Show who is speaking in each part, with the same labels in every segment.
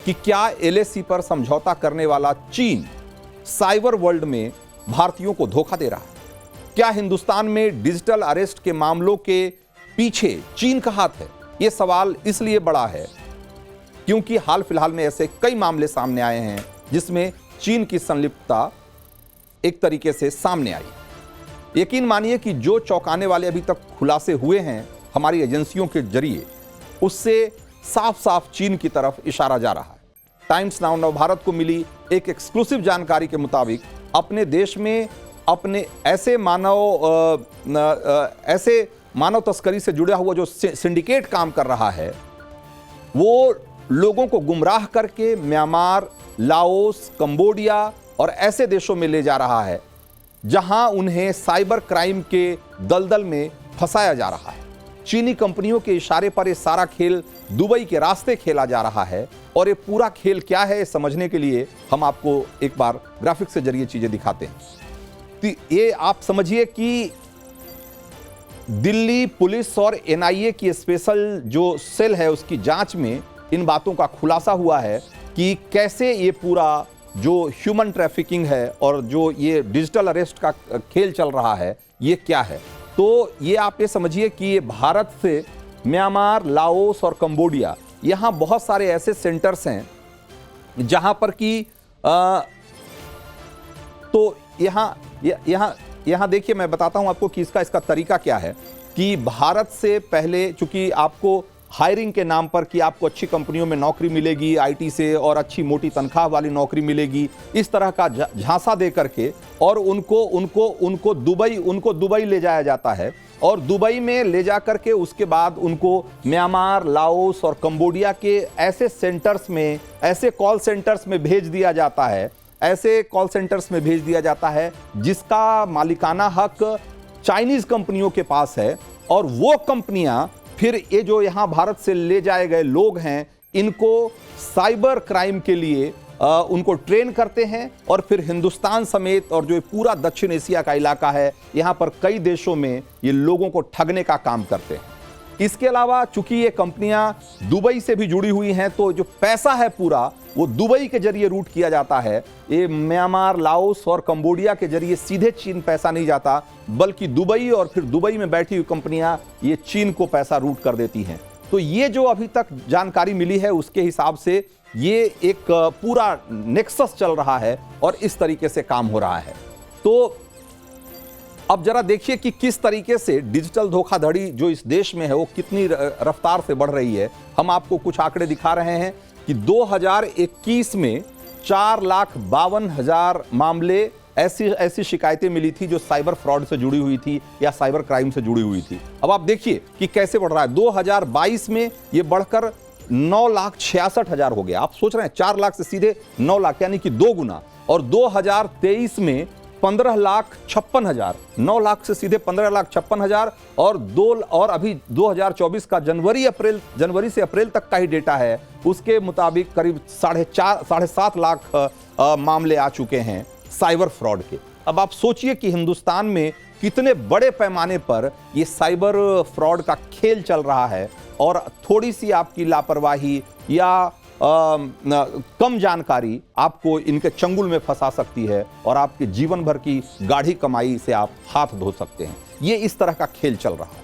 Speaker 1: कि क्या एलएसी पर समझौता करने वाला चीन साइबर वर्ल्ड में भारतीयों को धोखा दे रहा है? क्या हिंदुस्तान में डिजिटल अरेस्ट के मामलों के पीछे चीन का हाथ है? यह सवाल इसलिए बड़ा है क्योंकि हाल फिलहाल में ऐसे कई मामले सामने आए हैं जिसमें चीन की संलिप्तता एक तरीके से सामने आई। यकीन मानिए कि जो चौंकाने वाले अभी तक खुलासे हुए हैं हमारी एजेंसियों के जरिए, उससे साफ साफ चीन की तरफ इशारा जा रहा है। टाइम्स नाउ नवभारत को मिली एक एक्सक्लूसिव जानकारी के मुताबिक अपने देश में अपने ऐसे मानव तस्करी से जुड़ा हुआ जो सिंडिकेट काम कर रहा है, वो लोगों को गुमराह करके म्यांमार, लाओस, कंबोडिया और ऐसे देशों में ले जा रहा है जहां उन्हें साइबर क्राइम के दलदल में फंसाया जा रहा है। चीनी कंपनियों के इशारे पर यह सारा खेल दुबई के रास्ते खेला जा रहा है और ये पूरा खेल क्या है समझने के लिए हम आपको एक बार ग्राफिक्स के जरिए चीजें दिखाते हैं। तो ये आप समझिए कि दिल्ली पुलिस और एनआईए की स्पेशल जो सेल है उसकी जांच में इन बातों का खुलासा हुआ है कि कैसे ये पूरा जो ह्यूमन ट्रैफिकिंग है और जो ये डिजिटल अरेस्ट का खेल चल रहा है ये क्या है। तो ये आप ये समझिए कि ये भारत से म्यांमार, लाओस और कंबोडिया, यहाँ बहुत सारे ऐसे सेंटर्स हैं जहाँ पर कि तो यहाँ देखिए मैं बताता हूँ आपको कि इसका तरीका क्या है कि भारत से पहले चूंकि आपको हायरिंग के नाम पर कि आपको अच्छी कंपनियों में नौकरी मिलेगी आईटी से और अच्छी मोटी तनख्वाह वाली नौकरी मिलेगी, इस तरह का झांसा दे करके और उनको दुबई ले जाया जाता है और दुबई में ले जा करके उसके बाद उनको म्यांमार, लाओस और कंबोडिया के ऐसे सेंटर्स में, ऐसे कॉल सेंटर्स में भेज दिया जाता है, ऐसे कॉल सेंटर्स में भेज दिया जाता है जिसका मालिकाना हक चाइनीज कंपनियों के पास है और वो कंपनियां फिर ये जो यहाँ भारत से ले जाए गए लोग हैं इनको साइबर क्राइम के लिए उनको ट्रेन करते हैं और फिर हिंदुस्तान समेत और जो पूरा दक्षिण एशिया का इलाका है यहाँ पर कई देशों में ये लोगों को ठगने का काम करते हैं। इसके अलावा चूंकि ये कंपनियां दुबई से भी जुड़ी हुई हैं तो जो पैसा है पूरा वो दुबई के जरिए रूट किया जाता है। ये म्यांमार, लाओस और कंबोडिया के जरिए सीधे चीन पैसा नहीं जाता बल्कि दुबई और फिर दुबई में बैठी हुई कंपनियां ये चीन को पैसा रूट कर देती हैं। तो ये जो अभी तक जानकारी मिली है उसके हिसाब से ये एक पूरा नेक्सस चल रहा है और इस तरीके से काम हो रहा है। तो अब जरा देखिए कि किस तरीके से डिजिटल धोखाधड़ी जो इस देश में है वो कितनी रफ्तार से बढ़ रही है। हम आपको कुछ आंकड़े दिखा रहे हैं कि 2021 में 4,52,000 मामले ऐसी शिकायतें मिली थी जो साइबर फ्रॉड से जुड़ी हुई थी या साइबर क्राइम से जुड़ी हुई थी। अब आप देखिए कि कैसे बढ़ रहा है। 2022 में ये बढ़कर 9,66,000 हो गया। आप सोच रहे हैं 4 लाख से सीधे 9 लाख यानी कि 2 गुना। और 2023 में 15,56,000, 9 लाख से सीधे 15,56,000 और अभी 2024 का जनवरी से अप्रैल तक का ही डेटा है उसके मुताबिक करीब 7.5 लाख मामले आ चुके हैं साइबर फ्रॉड के। अब आप सोचिए कि हिंदुस्तान में कितने बड़े पैमाने पर ये साइबर फ्रॉड का खेल चल रहा है और थोड़ी सी आपकी लापरवाही या कम जानकारी आपको इनके चंगुल में फंसा सकती है और आपके जीवन भर की गाढ़ी कमाई से आप हाथ धो सकते हैं। ये इस तरह का खेल चल रहा है।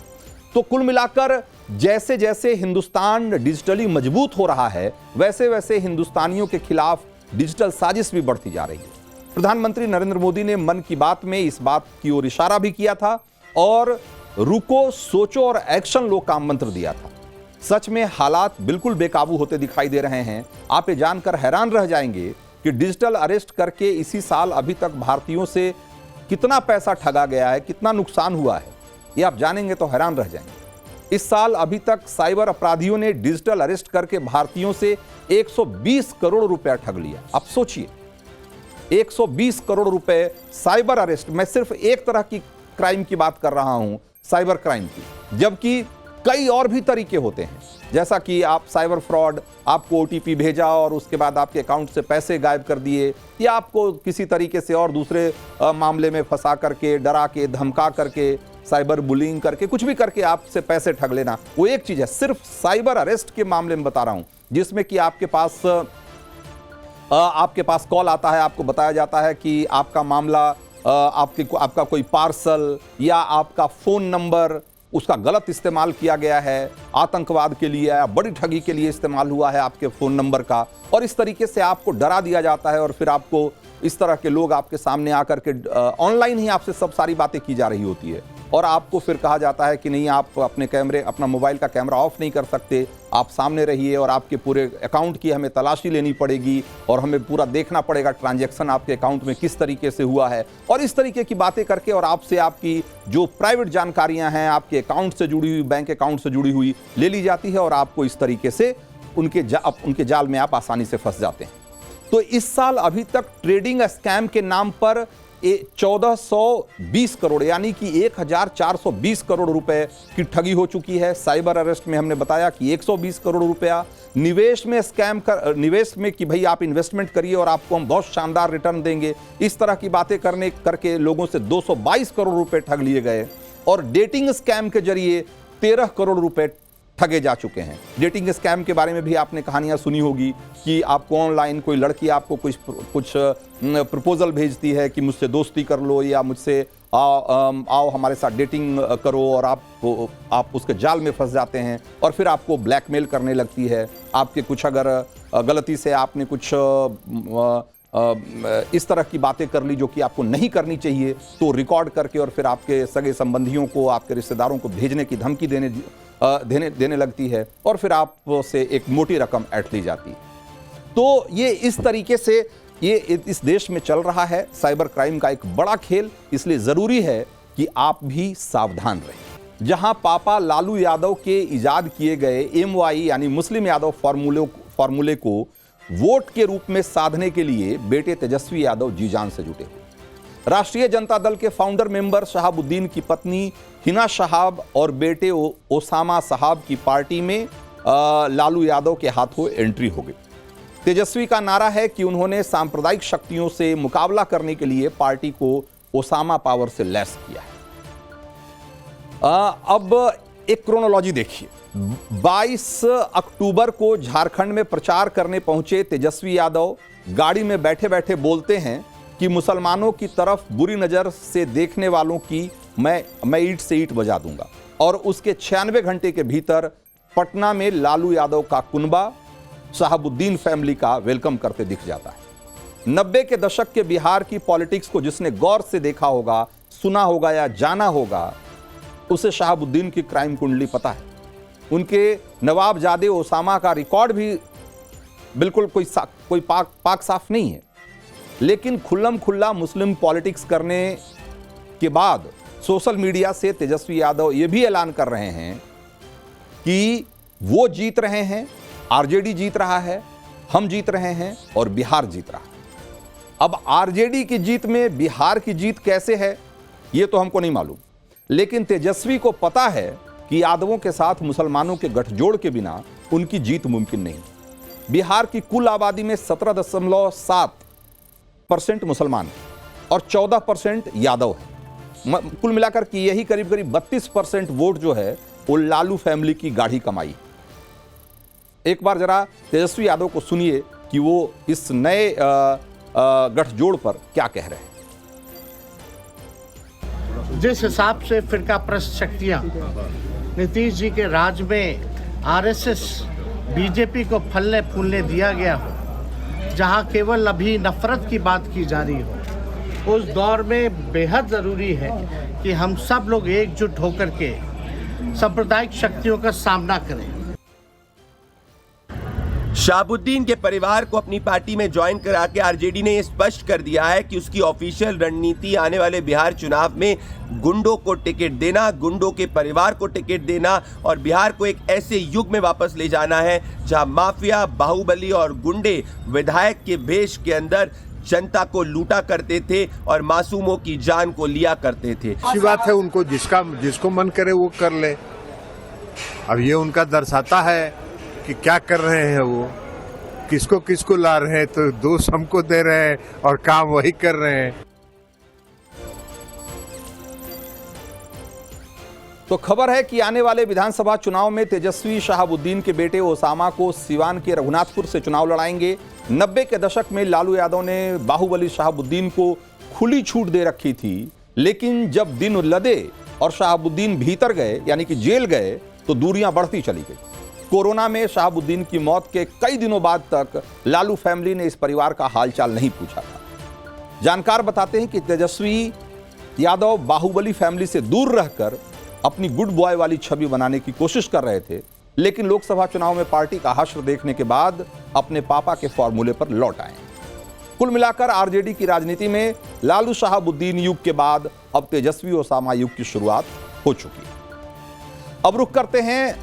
Speaker 1: तो कुल मिलाकर जैसे जैसे हिंदुस्तान डिजिटली मजबूत हो रहा है वैसे वैसे हिंदुस्तानियों के खिलाफ डिजिटल साजिश भी बढ़ती जा रही है। प्रधानमंत्री नरेंद्र मोदी ने मन की बात में इस बात की ओर इशारा भी किया था और रुको, सोचो और एक्शन लो का मंत्र दिया था। सच में हालात बिल्कुल बेकाबू होते दिखाई दे रहे हैं। आप ये जानकर हैरान रह जाएंगे कि डिजिटल अरेस्ट करके इसी साल अभी तक भारतीयों से कितना पैसा ठगा गया है, कितना नुकसान हुआ है, ये आप जानेंगे तो हैरान रह जाएंगे। इस साल अभी तक साइबर अपराधियों ने डिजिटल अरेस्ट करके भारतीयों से 120 करोड़ रुपया ठग लिया। आप सोचिए 120 करोड़ रुपए साइबर अरेस्ट। मैं सिर्फ एक तरह की क्राइम की बात कर रहा हूं, साइबर क्राइम की, जबकि कई और भी तरीके होते हैं। जैसा कि आप साइबर फ्रॉड, आपको ओटीपी भेजा और उसके बाद आपके अकाउंट से पैसे गायब कर दिए, या आपको किसी तरीके से और दूसरे मामले में फंसा करके, डरा के, धमका करके, साइबर बुलिंग करके, कुछ भी करके आपसे पैसे ठग लेना, वो एक चीज़ है। सिर्फ साइबर अरेस्ट के मामले में बता रहा हूँ जिसमें कि आपके पास आपके पास कॉल आता है, आपको बताया जाता है कि आपका मामला, आपका कोई पार्सल या आपका फ़ोन नंबर उसका गलत इस्तेमाल किया गया है, आतंकवाद के लिए या बड़ी ठगी के लिए इस्तेमाल हुआ है आपके फ़ोन नंबर का, और इस तरीके से आपको डरा दिया जाता है और फिर आपको इस तरह के लोग आपके सामने आकर के ऑनलाइन ही आपसे सब सारी बातें की जा रही होती है और आपको फिर कहा जाता है कि नहीं, आप अपना मोबाइल का कैमरा ऑफ नहीं कर सकते, आप सामने रहिए और आपके पूरे अकाउंट की हमें तलाशी लेनी पड़ेगी और हमें पूरा देखना पड़ेगा ट्रांजैक्शन आपके अकाउंट में किस तरीके से हुआ है, और इस तरीके की बातें करके और आपसे आपकी जो प्राइवेट जानकारियां हैं आपके अकाउंट से जुड़ी हुई, बैंक अकाउंट से जुड़ी हुई ले ली जाती है और आपको इस तरीके से उनके जाल में आप आसानी से फंस जाते हैं। तो इस साल अभी तक ट्रेडिंग स्कैम के नाम पर 1420 करोड़ यानी कि 1420 करोड़ रुपए की ठगी हो चुकी है। साइबर अरेस्ट में हमने बताया कि 120 करोड़ रुपया, निवेश में कि भाई आप इन्वेस्टमेंट करिए और आपको हम बहुत शानदार रिटर्न देंगे, इस तरह की बातें करके लोगों से 222 करोड़ रुपए ठग लिए गए, और डेटिंग स्कैम के जरिए 13 करोड़ रुपए ठगे जा चुके हैं। डेटिंग स्कैम के बारे में भी आपने कहानियां सुनी होगी कि आपको ऑनलाइन कोई लड़की आपको कुछ प्रपोजल भेजती है कि मुझसे दोस्ती कर लो या मुझसे आओ हमारे साथ डेटिंग करो, और आप उसके जाल में फंस जाते हैं और फिर आपको ब्लैकमेल करने लगती है। आपके कुछ अगर गलती से आपने कुछ इस तरह की बातें कर ली जो कि आपको नहीं करनी चाहिए, तो रिकॉर्ड करके और फिर आपके सगे संबंधियों को, आपके रिश्तेदारों को भेजने की धमकी देने लगती है और फिर आपसे एक मोटी रकम ऐंठ ली जाती है। तो ये इस तरीके से ये इस देश में चल रहा है साइबर क्राइम का एक बड़ा खेल, इसलिए जरूरी है कि आप भी सावधान रहें। जहां पापा लालू यादव के इजाद किए गए MY यानी मुस्लिम यादव फॉर्मूले को वोट के रूप में साधने के लिए बेटे तेजस्वी यादव जी जान से जुटे हुए। राष्ट्रीय जनता दल के फाउंडर मेंबर शहाबुद्दीन की पत्नी हिना शहाब और बेटे ओसामा साहब की पार्टी में लालू यादव के हाथों एंट्री हो गई। तेजस्वी का नारा है कि उन्होंने सांप्रदायिक शक्तियों से मुकाबला करने के लिए पार्टी को ओसामा पावर से लैस किया है। अब एक क्रोनोलॉजी देखिए। 22 अक्टूबर को झारखंड में प्रचार करने पहुंचे तेजस्वी यादव गाड़ी में बैठे बैठे बोलते हैं कि मुसलमानों की तरफ बुरी नजर से देखने वालों की मैं ईंट से ईंट बजा दूंगा, और उसके 96 घंटे के भीतर पटना में लालू यादव का कुनबा शहाबुद्दीन फैमिली का वेलकम करते दिख जाता है। 90 के दशक के बिहार की पॉलिटिक्स को जिसने गौर से देखा होगा, सुना होगा या जाना होगा, उसे शहाबुद्दीन की क्राइम कुंडली पता है। उनके नवाबजादे ओसामा का रिकॉर्ड भी बिल्कुल कोई पाक साफ नहीं है, लेकिन खुल्लम खुल्ला मुस्लिम पॉलिटिक्स करने के बाद सोशल मीडिया से तेजस्वी यादव ये भी ऐलान कर रहे हैं कि वो जीत रहे हैं, आरजेडी जीत रहा है, हम जीत रहे हैं और बिहार जीत रहा है। अब आरजेडी की जीत में बिहार की जीत कैसे है ये तो हमको नहीं मालूम, लेकिन तेजस्वी को पता है कि यादवों के साथ मुसलमानों के गठजोड़ के बिना उनकी जीत मुमकिन नहीं। बिहार की कुल आबादी में 17.7% मुसलमान है और 14% यादव है। कुल मिलाकर के यही करीब 32% वोट जो है वो लालू फैमिली की गाढ़ी कमाई। एक बार जरा तेजस्वी यादव को सुनिए कि वो इस नए गठजोड़ पर क्या कह रहे हैं।
Speaker 2: जिस हिसाब से फिरका प्रस्त शक्तियां नीतीश जी के राज में आरएसएस बीजेपी को फलने फूलने दिया गया हो, जहां केवल अभी नफरत की बात की जा रही हो, उस दौर में बेहद ज़रूरी है कि हम सब लोग एकजुट होकर के सांप्रदायिक शक्तियों का सामना करें।
Speaker 3: शहाबुद्दीन के परिवार को अपनी पार्टी में ज्वाइन करा के आरजेडी ने यह स्पष्ट कर दिया है कि उसकी ऑफिशियल रणनीति आने वाले बिहार चुनाव में गुंडों को टिकट देना, गुंडों के परिवार को टिकट देना और बिहार को एक ऐसे युग में वापस ले जाना है जहां माफिया, बाहुबली और गुंडे विधायक के भेष के अंदर जनता को लूटा करते थे और मासूमों की जान को लिया करते थे।
Speaker 4: अच्छी बात है, उनको जिसको मन करे वो कर ले। अब ये उनका दर्शाता है कि क्या कर रहे हैं, वो किसको ला रहे हैं, तो दोष हमको दे रहे हैं और काम वही कर रहे हैं।
Speaker 1: तो खबर है कि आने वाले विधानसभा चुनाव में तेजस्वी शहाबुद्दीन के बेटे ओसामा को सिवान के रघुनाथपुर से चुनाव लड़ाएंगे। 90 के दशक में लालू यादव ने बाहुबली शहाबुद्दीन को खुली छूट दे रखी थी, लेकिन जब दिन लदे और शहाबुद्दीन भीतर गए यानी कि जेल गए तो दूरियां बढ़ती चली गई। कोरोना में शहाबुद्दीन की मौत के कई दिनों बाद तक लालू फैमिली ने इस परिवार का हालचाल नहीं पूछा था। जानकार बताते हैं कि तेजस्वी यादव बाहुबली फैमिली से दूर रहकर अपनी गुड बॉय वाली छवि बनाने की कोशिश कर रहे थे, लेकिन लोकसभा चुनाव में पार्टी का हश्र देखने के बाद अपने पापा के फॉर्मूले पर लौट आए। कुल मिलाकर आरजेडी की राजनीति में लालू शहाबुद्दीन युग के बाद अब तेजस्वी ओसामा युग की शुरुआत हो चुकी है। अब रुख करते हैं